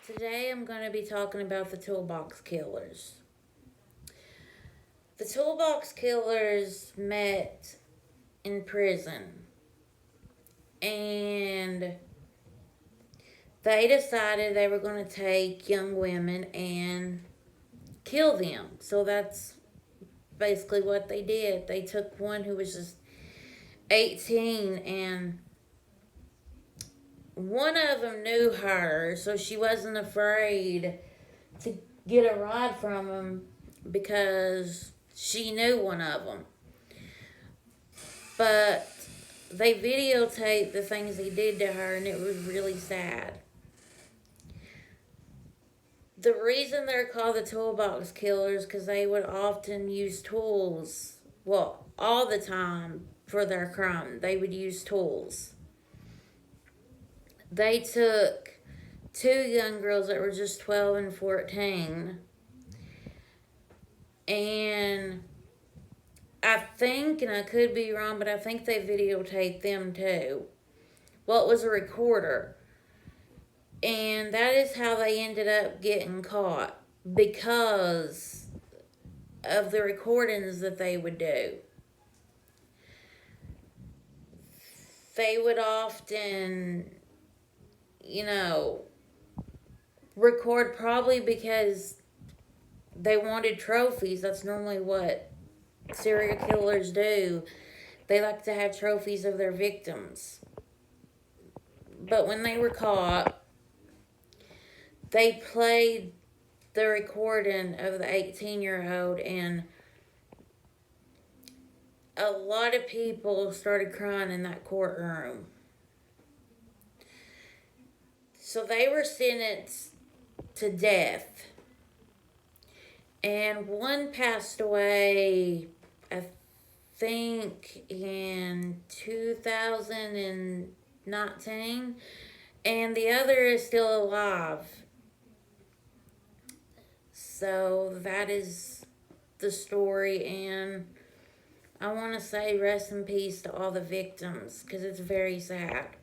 Today I'm going to be talking about the Toolbox Killers. The Toolbox Killers met in prison and they decided they were going to take young women and kill them. So that's basically what they did. They took one who was just 18 and one of them knew her, so she wasn't afraid to get a ride from him because she knew one of them. But they videotaped the things he did to her, and it was really sad. The reason they're called the Toolbox Killers because they would often use tools, well, all the time for their crime. They would use tools. They took two young girls that were just 12 and 14. And I think, and I could be wrong, but I think they videotaped them too. Well, it was a recorder. And that is how they ended up getting caught, because of the recordings that they would do. They would often, record probably because they wanted trophies. That's normally what serial killers do. They like to have trophies of their victims. But when they were caught, they played the recording of the 18-year-old, and a lot of people started crying in that courtroom. So they were sentenced to death. And one passed away, I think, in 2019. And the other is still alive. So that is the story. And I want to say rest in peace to all the victims because it's very sad.